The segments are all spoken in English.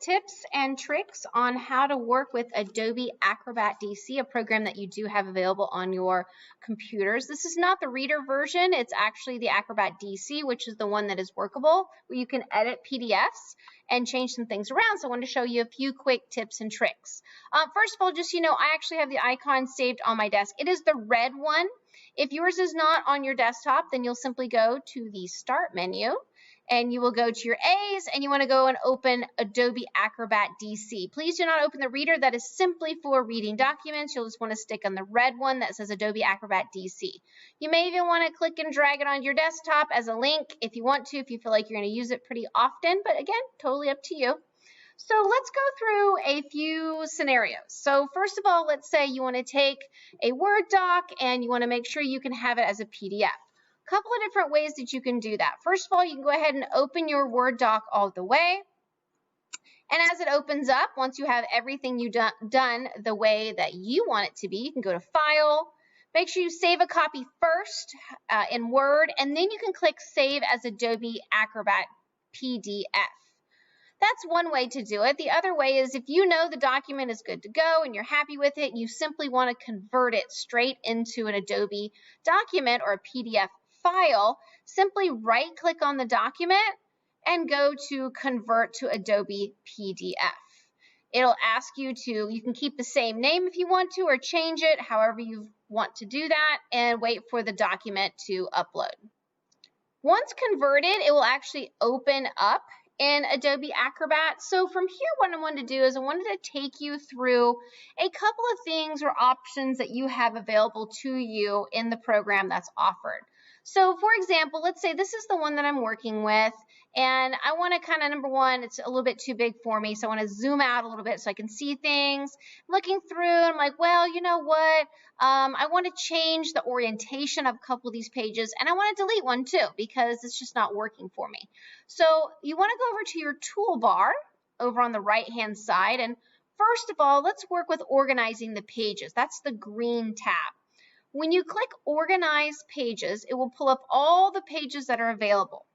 tips and tricks on how to work with Adobe Acrobat DC, a program that you do have available on your computers. This is not the reader version. It's actually the Acrobat DC, which is the one that is workable, where you can edit PDFs and change some things around. So I wanted to show you a few quick tips and tricks. First of all, just so you know, I actually have the icon saved on my desk. It is the red one. If yours is not on your desktop, then you'll simply go to the Start menu, and you will go to your A's, and you want to go and open Adobe Acrobat DC. Please do not open the reader. That is simply for reading documents. You'll just want to stick on the red one that says Adobe Acrobat DC. You may even want to click and drag it on your desktop as a link if you want to, if you feel like you're going to use it pretty often, but again, totally up to you. So let's go through a few scenarios. So first of all, let's say you want to take a Word doc and you want to make sure you can have it as a PDF. Couple of different ways that you can do that. First of all, you can go ahead and open your Word doc all the way. And as it opens up, once you have everything you've done the way that you want it to be, you can go to File. Make sure you save a copy first in Word, and then you can click Save as Adobe Acrobat PDF. That's one way to do it. The other way is if you know the document is good to go and you're happy with it, you simply want to convert it straight into an Adobe document or a PDF file, simply right-click on the document and go to Convert to Adobe PDF. It'll ask you to, you can keep the same name if you want to or change it however you want to do that and wait for the document to upload. Once converted, it will actually open up in Adobe Acrobat. So from here, what I wanted to do is I wanted to take you through a couple of things or options that you have available to you in the program that's offered. So for example, let's say this is the one that I'm working with, and I want to kind of, number one, it's a little bit too big for me, so I want to zoom out a little bit so I can see things. Looking through, I'm like, well, you know what? I want to change the orientation of a couple of these pages, and I want to delete one too because it's just not working for me. So you want to go over to your toolbar over on the right-hand side, and first of all, let's work with organizing the pages. That's the green tab. When you click Organize Pages, it will pull up all the pages that are available.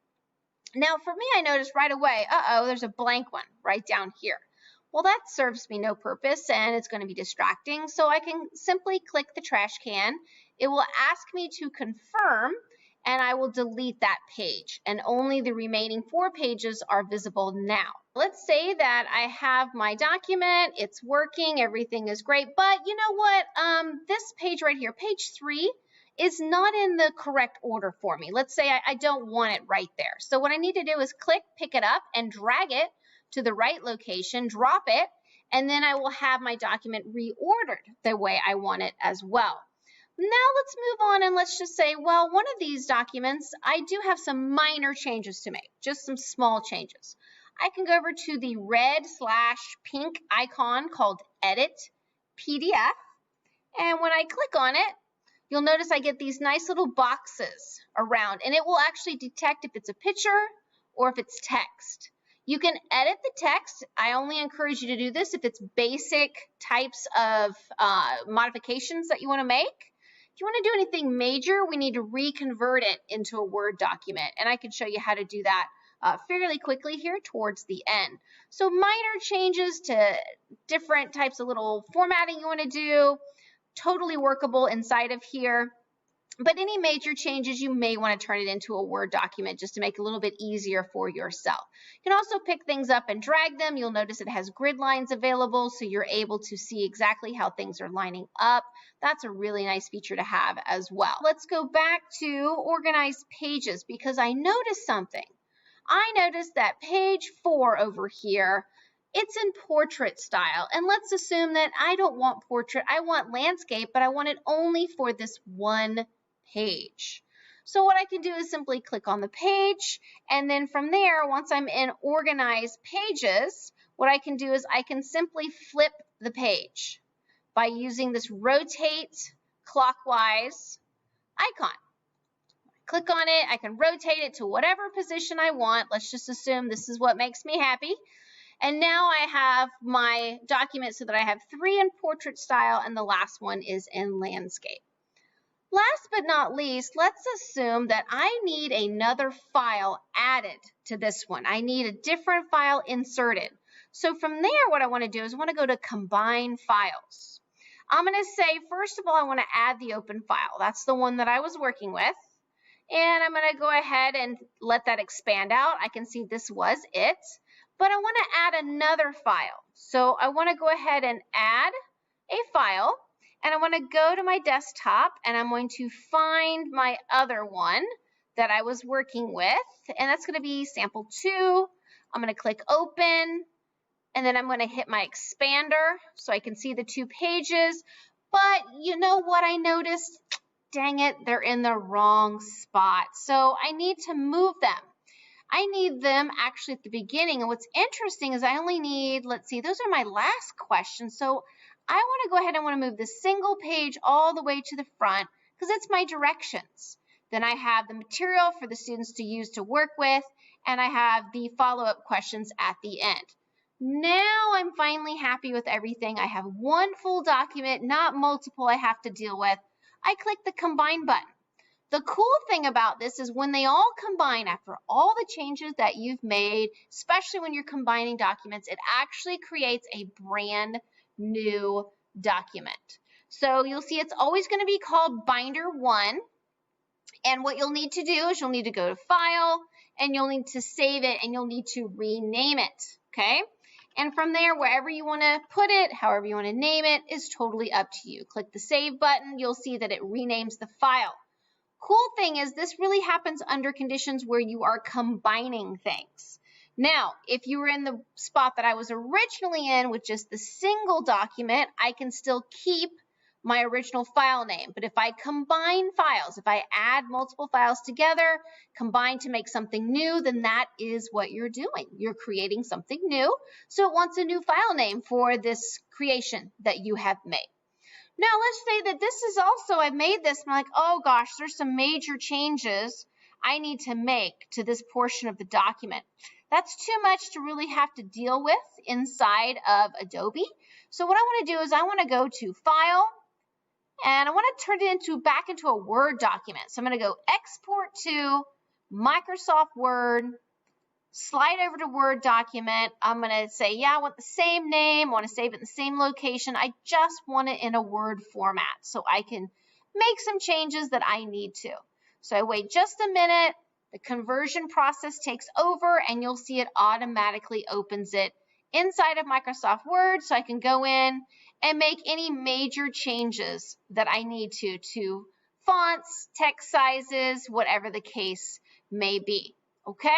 Now, for me, I noticed right away, there's a blank one right down here. Well, that serves me no purpose, and it's going to be distracting, so I can simply click the trash can. It will ask me to confirm, and I will delete that page, and only the remaining 4 pages are visible now. Let's say that I have my document, it's working, everything is great, but you know what? This page right here, page 3, is not in the correct order for me. Let's say I don't want it right there. So what I need to do is click, pick it up, and drag it to the right location, drop it, and then I will have my document reordered the way I want it as well. Now let's move on and let's just say, well, one of these documents, I do have some minor changes to make, just some small changes. I can go over to the red/pink icon called Edit PDF, and when I click on it, you'll notice I get these nice little boxes around, and it will actually detect if it's a picture or if it's text. You can edit the text. I only encourage you to do this if it's basic types of modifications that you want to make. If you want to do anything major, we need to reconvert it into a Word document, and I can show you how to do that fairly quickly here towards the end. So minor changes to different types of little formatting you want to do, totally workable inside of here. But any major changes, you may want to turn it into a Word document just to make it a little bit easier for yourself. You can also pick things up and drag them. You'll notice it has grid lines available, so you're able to see exactly how things are lining up. That's a really nice feature to have as well. Let's go back to Organize Pages because I noticed something. I noticed that page 4 over here, it's in portrait style, and let's assume that I don't want portrait, I want landscape, but I want it only for this one page. So what I can do is simply click on the page, and then from there, once I'm in Organize Pages, what I can do is I can simply flip the page by using this Rotate Clockwise icon. Click on it, I can rotate it to whatever position I want. Let's just assume this is what makes me happy. And now I have my document so that I have 3 in portrait style and the last one is in landscape. Last but not least, let's assume that I need another file added to this one. I need a different file inserted. So from there, what I want to do is I want to go to Combine Files. I'm going to say, first of all, I want to add the open file. That's the one that I was working with. And I'm going to go ahead and let that expand out. I can see this was it. But I want to add another file. So I want to go ahead and add a file. And I want to go to my desktop, and I'm going to find my other one that I was working with. And that's going to be sample 2. I'm going to click Open. And then I'm going to hit my expander so I can see the 2 pages. But you know what I noticed? Dang it, they're in the wrong spot. So I need to move them. I need them actually at the beginning. And what's interesting is I only need, let's see, those are my last questions. So I want to go ahead and want to move this single page all the way to the front because it's my directions. Then I have the material for the students to use to work with, and I have the follow-up questions at the end. Now I'm finally happy with everything. I have one full document, not multiple I have to deal with. I click the Combine button. The cool thing about this is when they all combine after all the changes that you've made, especially when you're combining documents, it actually creates a brand new document. So you'll see it's always going to be called Binder 1. And what you'll need to do is you'll need to go to File, and you'll need to save it, and you'll need to rename it, okay? And from there, wherever you want to put it, however you want to name it, is totally up to you. Click the Save button. You'll see that it renames the file. Cool thing is this really happens under conditions where you are combining things. Now, if you were in the spot that I was originally in with just the single document, I can still keep my original file name. But if I combine files, if I add multiple files together, combine to make something new, then that is what you're doing. You're creating something new. So it wants a new file name for this creation that you have made. Now let's say that this is also, I've made this, and I'm like, oh gosh, there's some major changes I need to make to this portion of the document. That's too much to really have to deal with inside of Adobe. So what I want to do is I want to go to File, and I want to turn it back into a Word document. So I'm going to go Export to Microsoft Word, slide over to Word document. I'm going to say, yeah, I want the same name. I want to save it in the same location. I just want it in a Word format so I can make some changes that I need to. So I wait just a minute. The conversion process takes over, and you'll see it automatically opens it inside of Microsoft Word, so I can go in and make any major changes that I need to fonts, text sizes, whatever the case may be, okay?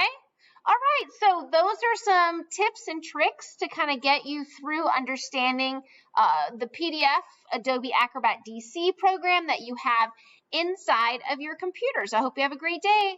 All right, so those are some tips and tricks to kind of get you through understanding the PDF Adobe Acrobat DC program that you have inside of your computers. I hope you have a great day.